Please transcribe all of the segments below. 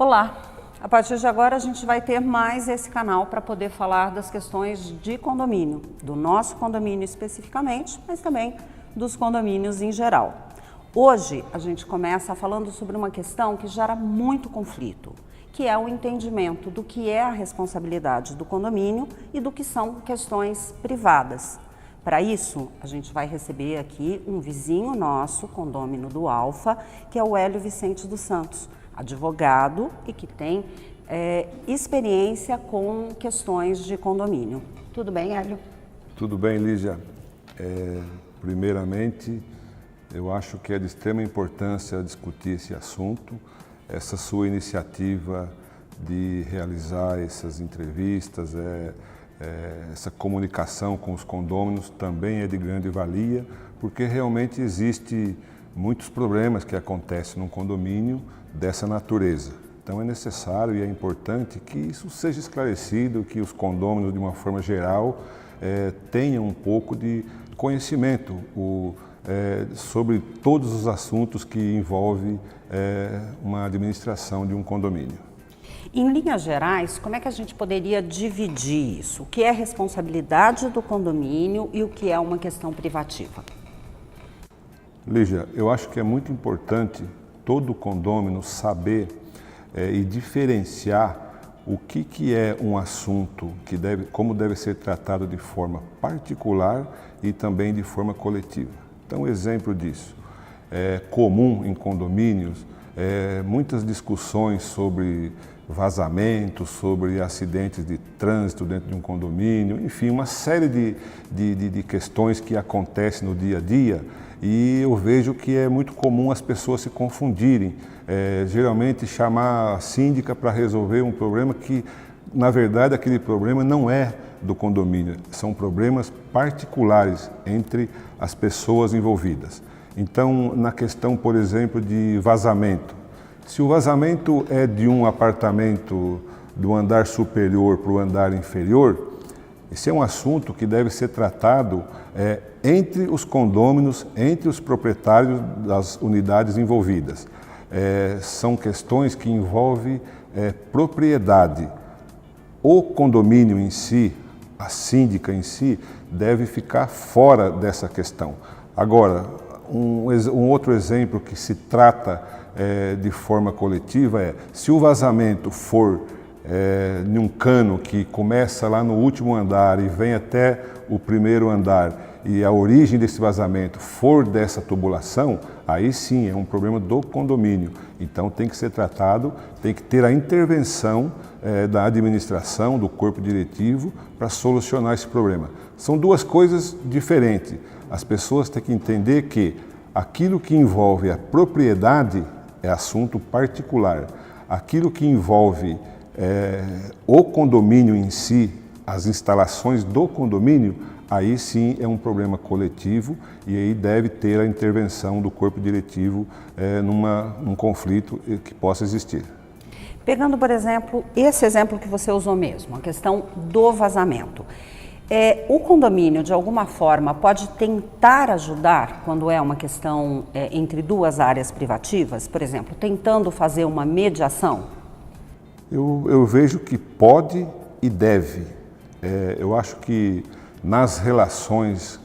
Olá! A partir de agora a gente vai ter mais esse canal para poder falar das questões de condomínio, do nosso condomínio especificamente, mas também dos condomínios em geral. Hoje a gente começa falando sobre uma questão que gera muito conflito, que é o entendimento do que é a responsabilidade do condomínio e do que são questões privadas. Para isso, a gente vai receber aqui um vizinho nosso, condômino do Alfa, que é o Hélio Vicente dos Santos, advogado e que tem experiência com questões de condomínio. Tudo bem, Hélio? Tudo bem, Lígia. Primeiramente, eu acho que é de extrema importância discutir esse assunto. Essa sua iniciativa de realizar essas entrevistas, essa comunicação com os condôminos também é de grande valia, porque realmente existe muitos problemas que acontecem num condomínio dessa natureza. Então é necessário e é importante que isso seja esclarecido, que os condôminos, de uma forma geral, tenham um pouco de conhecimento sobre todos os assuntos que envolvem uma administração de um condomínio. Em linhas gerais, como é que a gente poderia dividir isso? O que é responsabilidade do condomínio e o que é uma questão privativa? Lígia, eu acho que é muito importante todo condômino saber e diferenciar o que é um assunto, como deve ser tratado de forma particular e também de forma coletiva. Então, exemplo disso, é comum em condomínios muitas discussões sobre vazamentos, sobre acidentes de trânsito dentro de um condomínio, enfim, uma série de questões que acontecem no dia a dia. E eu vejo que é muito comum as pessoas se confundirem, geralmente chamar a síndica para resolver um problema que, na verdade, aquele problema não é do condomínio, são problemas particulares entre as pessoas envolvidas. Então, na questão, por exemplo, de vazamento, se o vazamento é de um apartamento do andar superior para o andar inferior, esse é um assunto que deve ser tratado entre os condôminos, entre os proprietários das unidades envolvidas. São questões que envolvem propriedade. O condomínio em si, a síndica em si, deve ficar fora dessa questão. Agora, um outro exemplo que se trata de forma coletiva se o vazamento for em um cano que começa lá no último andar e vem até o primeiro andar e a origem desse vazamento for dessa tubulação, aí sim é um problema do condomínio. Então tem que ser tratado, tem que ter a intervenção da administração, do corpo diretivo para solucionar esse problema. São duas coisas diferentes. As pessoas têm que entender que aquilo que envolve a propriedade é assunto particular. Aquilo que envolve o condomínio em si, as instalações do condomínio, aí sim é um problema coletivo e aí deve ter a intervenção do corpo diretivo num conflito que possa existir. Pegando, por exemplo, esse exemplo que você usou mesmo, a questão do vazamento. O condomínio, de alguma forma, pode tentar ajudar quando é uma questão entre duas áreas privativas, por exemplo, tentando fazer uma mediação? Eu vejo que pode e deve. Eu acho que nas relações,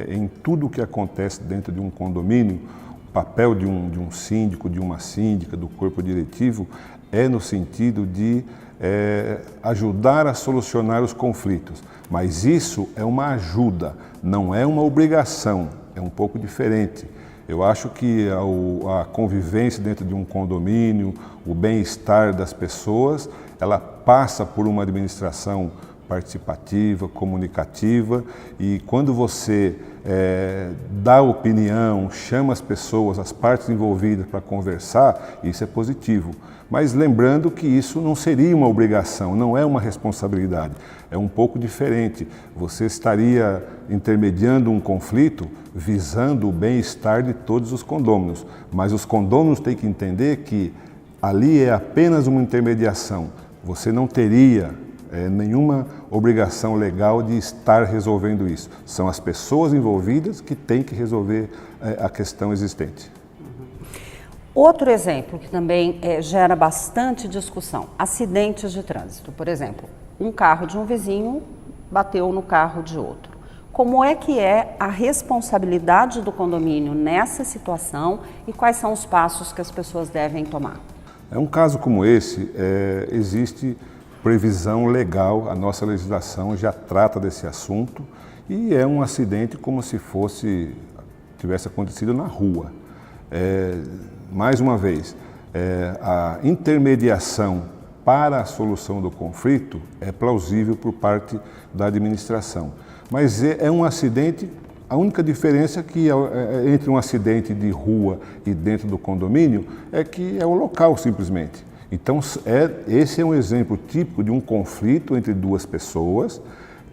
em tudo o que acontece dentro de um condomínio, o papel de um síndico, de uma síndica, do corpo diretivo, é no sentido de ajudar a solucionar os conflitos. Mas isso é uma ajuda, não é uma obrigação, é um pouco diferente. Eu acho que a convivência dentro de um condomínio, o bem-estar das pessoas, ela passa por uma administração participativa, comunicativa, e quando você dá opinião, chama as pessoas, as partes envolvidas para conversar, isso é positivo. Mas lembrando que isso não seria uma obrigação, não é uma responsabilidade, é um pouco diferente. Você estaria intermediando um conflito visando o bem-estar de todos os condôminos, mas os condôminos têm que entender que ali é apenas uma intermediação. Você não teria nenhuma obrigação legal de estar resolvendo isso. São as pessoas envolvidas que têm que resolver a questão existente. Outro exemplo que também gera bastante discussão, acidentes de trânsito. Por exemplo, um carro de um vizinho bateu no carro de outro. Como é a responsabilidade do condomínio nessa situação e quais são os passos que as pessoas devem tomar? Um caso como esse, existe previsão legal, a nossa legislação já trata desse assunto e é um acidente como se tivesse acontecido na rua. Mais uma vez, a intermediação para a solução do conflito é plausível por parte da administração. Mas é um acidente, a única diferença entre um acidente de rua e dentro do condomínio é que é o local simplesmente. Então esse é um exemplo típico de um conflito entre duas pessoas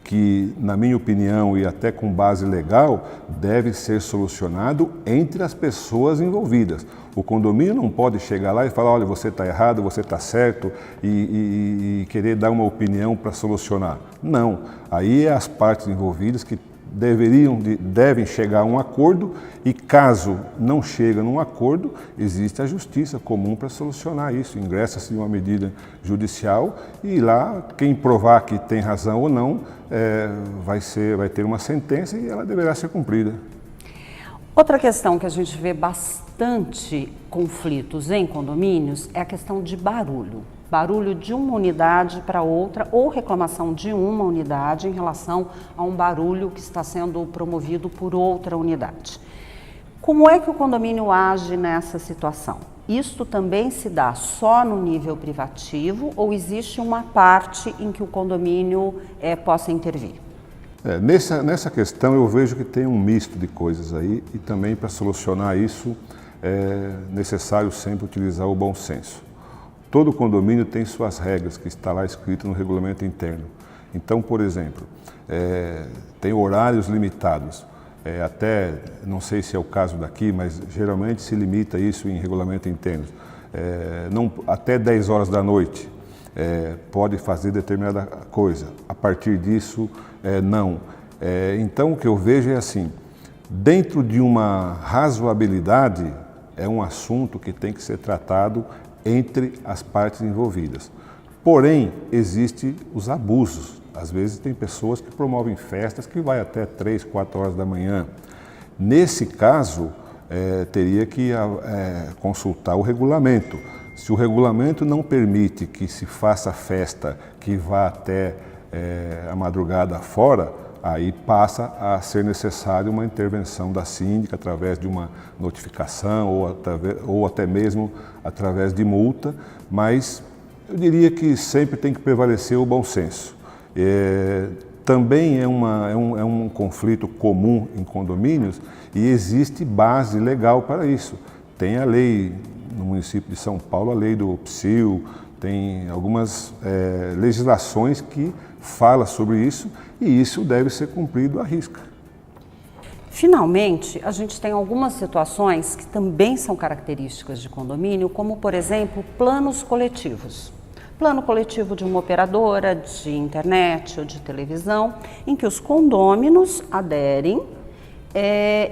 que, na minha opinião e até com base legal, deve ser solucionado entre as pessoas envolvidas. O condomínio não pode chegar lá e falar, olha, você está errado, você está certo, e querer dar uma opinião para solucionar. Não, aí é as partes envolvidas que devem chegar a um acordo e caso não chegue num acordo, existe a justiça comum para solucionar isso. Ingressa-se uma medida judicial e lá quem provar que tem razão ou não vai ter uma sentença e ela deverá ser cumprida. Outra questão que a gente vê bastante conflitos em condomínios é a questão de barulho. Barulho de uma unidade para outra ou reclamação de uma unidade em relação a um barulho que está sendo promovido por outra unidade. Como é que o condomínio age nessa situação? Isto também se dá só no nível privativo ou existe uma parte em que o condomínio possa intervir? Nessa questão eu vejo que tem um misto de coisas aí e também para solucionar isso é necessário sempre utilizar o bom senso. Todo condomínio tem suas regras que está lá escrito no regulamento interno. Então, por exemplo, tem horários limitados. Até, não sei se é o caso daqui, mas geralmente se limita isso em regulamento interno. Até 10 horas da noite pode fazer determinada coisa. A partir disso, não. Então, o que eu vejo é assim, dentro de uma razoabilidade, é um assunto que tem que ser tratado entre as partes envolvidas. Porém, existem os abusos. Às vezes tem pessoas que promovem festas que vai até 3, 4 horas da manhã. Nesse caso, teria que consultar o regulamento. Se o regulamento não permite que se faça festa que vá até a madrugada fora, aí passa a ser necessário uma intervenção da síndica através de uma notificação ou até mesmo através de multa, mas eu diria que sempre tem que prevalecer o bom senso. Também é um conflito comum em condomínios e existe base legal para isso. Tem a lei no município de São Paulo, a lei do PSIL, tem algumas legislações que falam sobre isso e isso deve ser cumprido à risca. Finalmente, a gente tem algumas situações que também são características de condomínio, como, por exemplo, planos coletivos. Plano coletivo de uma operadora de internet ou de televisão, em que os condôminos aderem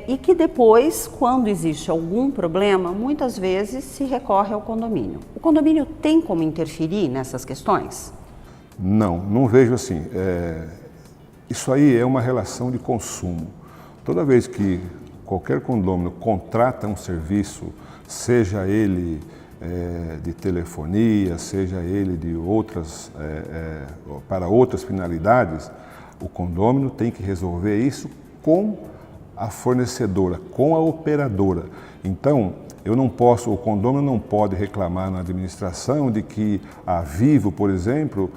e que depois, quando existe algum problema, muitas vezes se recorre ao condomínio. O condomínio tem como interferir nessas questões? Não vejo assim. Isso aí é uma relação de consumo. Toda vez que qualquer condomínio contrata um serviço, seja ele de telefonia, seja ele de para outras finalidades, o condomínio tem que resolver isso com a fornecedora, com a operadora. Então, o condomínio não pode reclamar na administração de que a Vivo, por exemplo,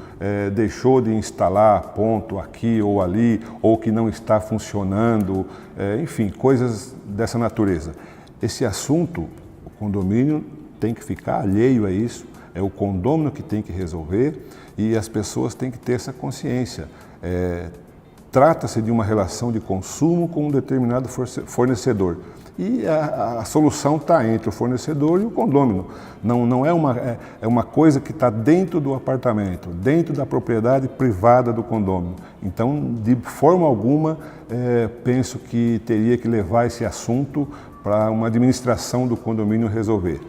deixou de instalar ponto aqui ou ali, ou que não está funcionando, enfim, coisas dessa natureza. Esse assunto, o condomínio tem que ficar alheio a isso, é o condomínio que tem que resolver e as pessoas têm que ter essa consciência. Trata-se de uma relação de consumo com um determinado fornecedor. E a solução está entre o fornecedor e o condômino. Não é uma coisa que está dentro do apartamento, dentro da propriedade privada do condômino. Então, de forma alguma, penso que teria que levar esse assunto para uma administração do condomínio resolver.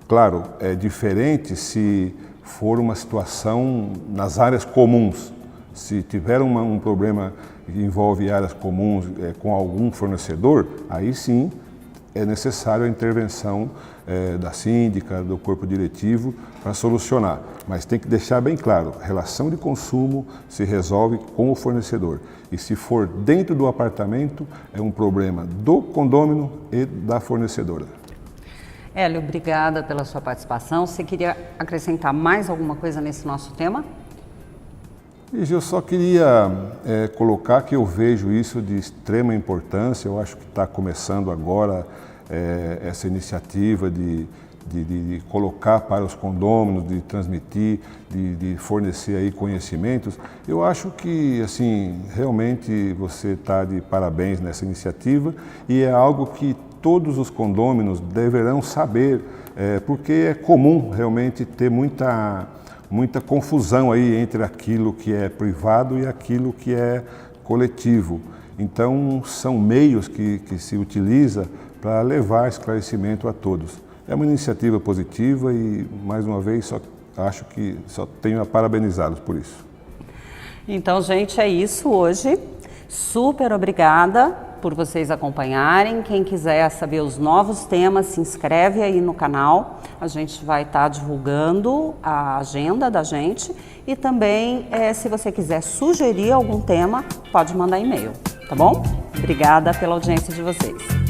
Claro, é diferente se for uma situação nas áreas comuns. Se tiver um problema que envolve áreas comuns com algum fornecedor, aí sim é necessário a intervenção da síndica, do corpo diretivo para solucionar. Mas tem que deixar bem claro, a relação de consumo se resolve com o fornecedor. E se for dentro do apartamento, é um problema do condômino e da fornecedora. Hélio, obrigada pela sua participação. Você queria acrescentar mais alguma coisa nesse nosso tema? Eu só queria colocar que eu vejo isso de extrema importância. Eu acho que está começando agora essa iniciativa de colocar para os condôminos, de transmitir, de fornecer aí conhecimentos. Eu acho que, assim, realmente você está de parabéns nessa iniciativa e é algo que todos os condôminos deverão saber, porque é comum realmente ter muita confusão aí entre aquilo que é privado e aquilo que é coletivo. Então, são meios que se utiliza para levar esclarecimento a todos. É uma iniciativa positiva e, mais uma vez, acho que só tenho a parabenizá-los por isso. Então, gente, é isso hoje. Super obrigada por vocês acompanharem. Quem quiser saber os novos temas, se inscreve aí no canal. A gente vai estar divulgando a agenda da gente e também, se você quiser sugerir algum tema, pode mandar e-mail, tá bom? Obrigada pela audiência de vocês.